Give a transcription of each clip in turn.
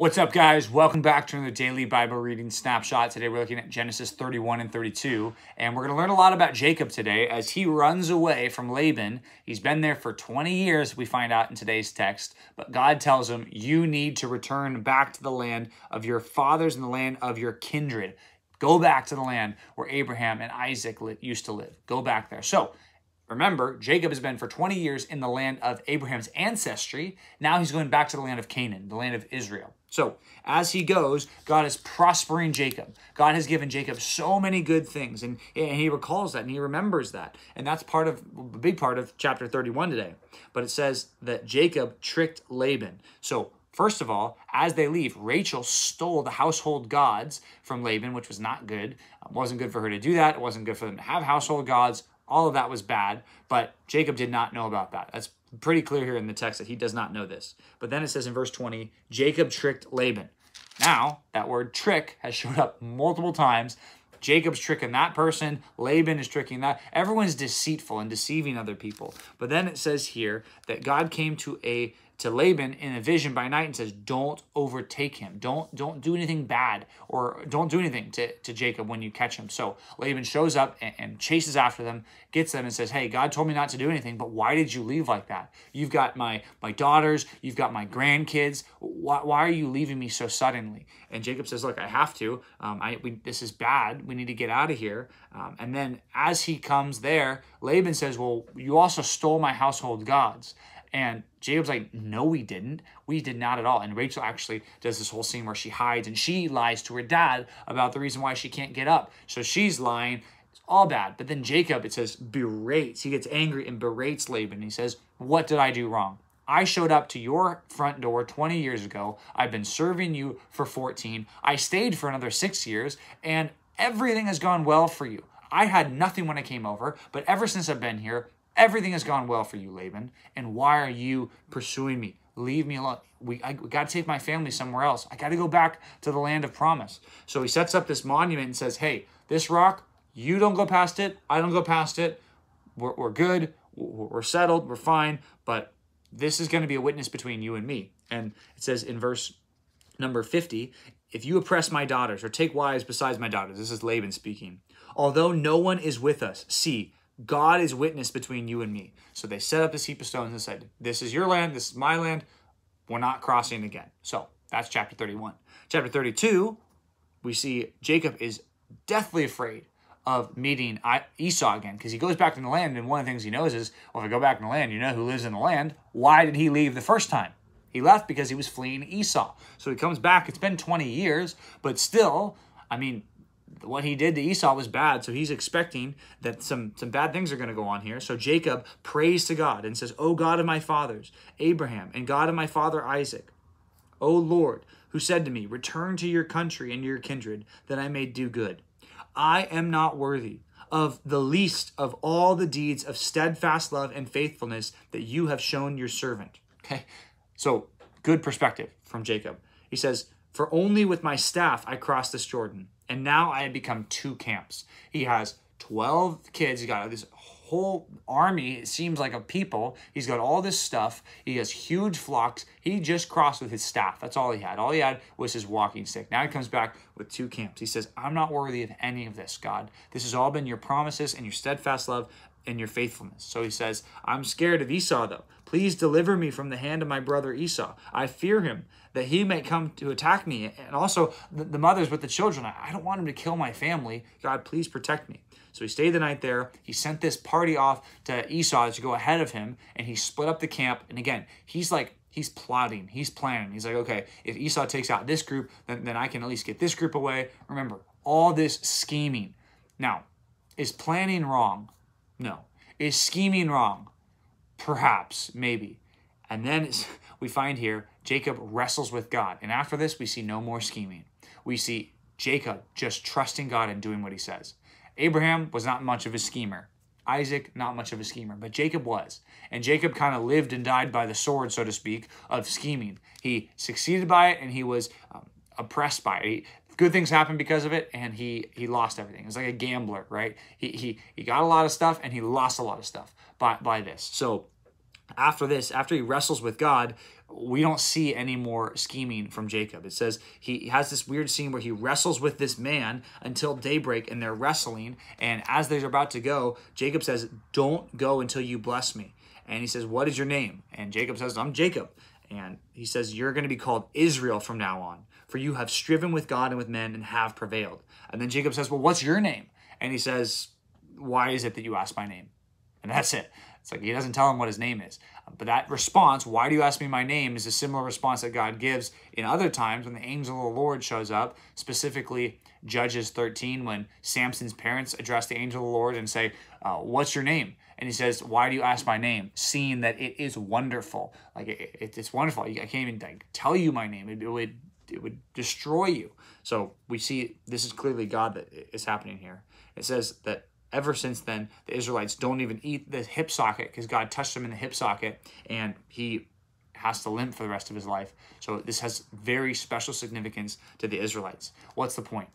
What's up, guys? Welcome back to another daily Bible reading snapshot. Today we're looking at Genesis 31 and 32, and we're going to learn a lot about Jacob today as he runs away from Laban. He's been there for 20 years, we find out in today's text, but God tells him, you need to return back to the land of your fathers and the land of your kindred. Go back to the land where Abraham and Isaac used to live. Go back there. So, remember, Jacob has been for 20 years in the land of Abraham's ancestry. Now he's going back to the land of Canaan, the land of Israel. So as he goes, God is prospering Jacob. God has given Jacob so many good things, and he recalls that, and he remembers that. And that's a big part of chapter 31 today. But it says that Jacob tricked Laban. So first of all, as they leave, Rachel stole the household gods from Laban, which was not good. It wasn't good for her to do that. It wasn't good for them to have household gods. All of that was bad, but Jacob did not know about that. That's pretty clear here in the text that he does not know this. But then it says in verse 20, Jacob tricked Laban. Now, that word trick has showed up multiple times. Jacob's tricking that person. Laban is tricking that. Everyone's deceitful and deceiving other people. But then it says here that God came to Laban in a vision by night and says, don't overtake him. Don't do anything bad, or don't do anything to Jacob when you catch him. So Laban shows up and chases after them, gets them and says, hey, God told me not to do anything, but why did you leave like that? You've got my daughters, you've got my grandkids. Why are you leaving me so suddenly? And Jacob says, look, I have to. This is bad. We need to get out of here. And then as he comes there, Laban says, well, you also stole my household gods. And Jacob's like, no, we didn't. We did not at all. And Rachel actually does this whole scene where she hides and she lies to her dad about the reason why she can't get up. So she's lying. It's all bad. But then Jacob, it says, berates. He gets angry and berates Laban. He says, what did I do wrong? I showed up to your front door 20 years ago. I've been serving you for 14. I stayed for another 6 years, and everything has gone well for you. I had nothing when I came over, but ever since I've been here, everything has gone well for you, Laban. And why are you pursuing me? Leave me alone. I got to take my family somewhere else. I got to go back to the land of promise. So he sets up this monument and says, hey, this rock, you don't go past it. I don't go past it. We're good. We're settled. We're fine. But this is going to be a witness between you and me. And it says in verse number 50, if you oppress my daughters or take wives besides my daughters, this is Laban speaking, although no one is with us, see, God is witness between you and me. So they set up this heap of stones and said, this is your land, this is my land, we're not crossing again. So that's chapter 31. Chapter 32, we see Jacob is deathly afraid of meeting Esau again, because he goes back in the land, and one of the things he knows is, well, if I go back in the land, you know who lives in the land. Why did he leave the first time? He left because he was fleeing Esau. So he comes back. It's been 20 years, but still, I mean, what he did to Esau was bad, so he's expecting that some bad things are going to go on here. So Jacob prays to God and says, O God of my fathers, Abraham, and God of my father Isaac, O Lord, who said to me, return to your country and your kindred, that I may do good. I am not worthy of the least of all the deeds of steadfast love and faithfulness that you have shown your servant. Okay, so good perspective from Jacob. He says, for only with my staff I crossed this Jordan, and now I have become 2 camps. He has 12 kids. He's got this whole army, it seems like, of people. He's got all this stuff. He has huge flocks. He just crossed with his staff. That's all he had. All he had was his walking stick. Now he comes back with 2 camps. He says, I'm not worthy of any of this, God. This has all been your promises and your steadfast love and your faithfulness. So he says, I'm scared of Esau, though. Please deliver me from the hand of my brother Esau. I fear him, that he may come to attack me. And also the mothers with the children. I don't want him to kill my family. God, please protect me. So he stayed the night there. He sent this party off to Esau to go ahead of him, and he split up the camp. And again, he's plotting, he's planning. He's like, okay, if Esau takes out this group, then I can at least get this group away. Remember, all this scheming. Now, is planning wrong? No. Is scheming wrong? Perhaps, maybe. And then we find here, Jacob wrestles with God. And after this, we see no more scheming. We see Jacob just trusting God and doing what he says. Abraham was not much of a schemer. Isaac, not much of a schemer, but Jacob was. And Jacob kind of lived and died by the sword, so to speak, of scheming. He succeeded by it, and he was oppressed by it. Good things happened because of it, and he lost everything. It's like a gambler, right? He got a lot of stuff, and he lost a lot of stuff by this. So After this, after he wrestles with God, we don't see any more scheming from Jacob. It says he has this weird scene where he wrestles with this man until daybreak, and they're wrestling. And as they're about to go, Jacob says, "Don't go until you bless me." And he says, "What is your name?" And Jacob says, "I'm Jacob." And he says, "You're going to be called Israel from now on, for you have striven with God and with men and have prevailed." And then Jacob says, "Well, what's your name?" And he says, "Why is it that you ask my name?" And that's it. It's like he doesn't tell him what his name is. But that response, "Why do you ask me my name?" is a similar response that God gives in other times when the angel of the Lord shows up, specifically Judges 13, when Samson's parents address the angel of the Lord and say, "What's your name?" And he says, "Why do you ask my name?" Seeing that it is wonderful. Like it's wonderful. I can't even tell you my name. It would destroy you. So we see this is clearly God that is happening here. It says that ever since then, the Israelites don't even eat the hip socket because God touched him in the hip socket, and he has to limp for the rest of his life. So this has very special significance to the Israelites. What's the point?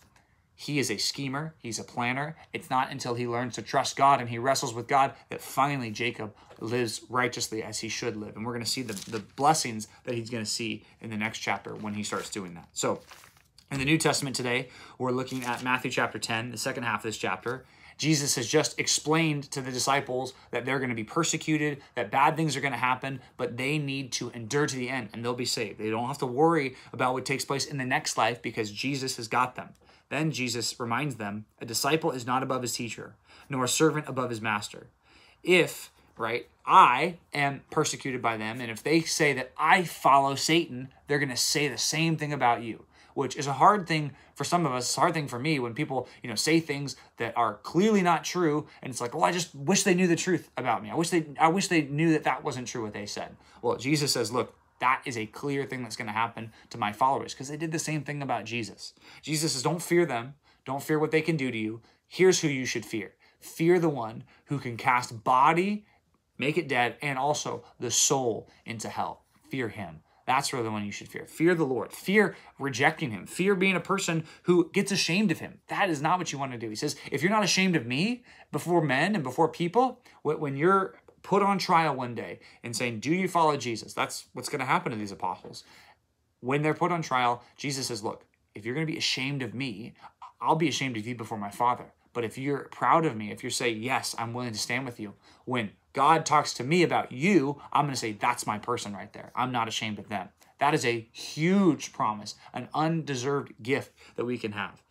He is a schemer. He's a planner. It's not until he learns to trust God and he wrestles with God that finally Jacob lives righteously as he should live. And we're going to see the blessings that he's going to see in the next chapter when he starts doing that. So in the New Testament today, we're looking at Matthew chapter 10, the second half of this chapter. Jesus has just explained to the disciples that they're going to be persecuted, that bad things are going to happen, but they need to endure to the end and they'll be saved. They don't have to worry about what takes place in the next life because Jesus has got them. Then Jesus reminds them, a disciple is not above his teacher, nor a servant above his master. If, right, I am persecuted by them, and if they say that I follow Satan, they're going to say the same thing about you, which is a hard thing for some of us. It's a hard thing for me when people, say things that are clearly not true, and it's like, well, I just wish they knew the truth about me. I wish they knew that that wasn't true what they said. Well, Jesus says, look, that is a clear thing that's going to happen to my followers because they did the same thing about Jesus. Jesus says, don't fear them. Don't fear what they can do to you. Here's who you should fear. Fear the one who can cast body, make it dead, and also the soul into hell. Fear him. That's really the one you should fear. Fear the Lord. Fear rejecting him. Fear being a person who gets ashamed of him. That is not what you want to do. He says, if you're not ashamed of me before men and before people, when you're put on trial one day and saying, do you follow Jesus? That's what's going to happen to these apostles. When they're put on trial, Jesus says, look, if you're going to be ashamed of me, I'll be ashamed of you before my Father. But if you're proud of me, if you say, yes, I'm willing to stand with you, when God talks to me about you, I'm going to say, that's my person right there. I'm not ashamed of them. That is a huge promise, an undeserved gift that we can have.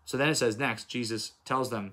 So then it says next, Jesus tells them,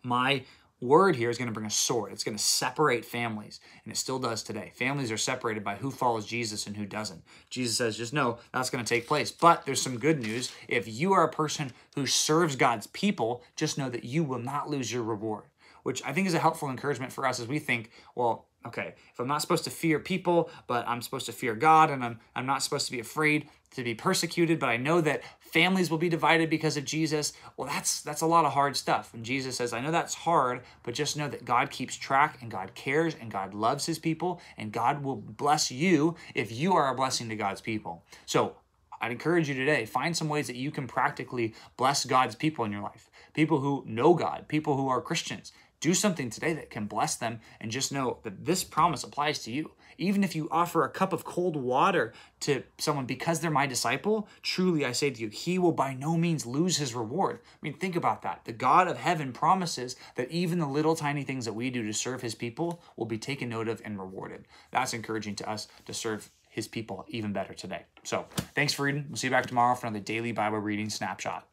my word here is going to bring a sword. It's going to separate families, and it still does today. Families are separated by who follows Jesus and who doesn't. Jesus says, just know that's going to take place. But there's some good news. If you are a person who serves God's people, just know that you will not lose your reward, which I think is a helpful encouragement for us as we think, well, okay, if I'm not supposed to fear people, but I'm supposed to fear God, and I'm not supposed to be afraid to be persecuted, but I know that families will be divided because of Jesus. Well, that's a lot of hard stuff. And Jesus says, I know that's hard, but just know that God keeps track and God cares and God loves his people and God will bless you if you are a blessing to God's people. So I'd encourage you today, find some ways that you can practically bless God's people in your life. People who know God, people who are Christians. Do something today that can bless them and just know that this promise applies to you. Even if you offer a cup of cold water to someone because they're my disciple, truly I say to you, he will by no means lose his reward. I mean, think about that. The God of heaven promises that even the little tiny things that we do to serve his people will be taken note of and rewarded. That's encouraging to us to serve his people even better today. So thanks for reading. We'll see you back tomorrow for another daily Bible reading snapshot.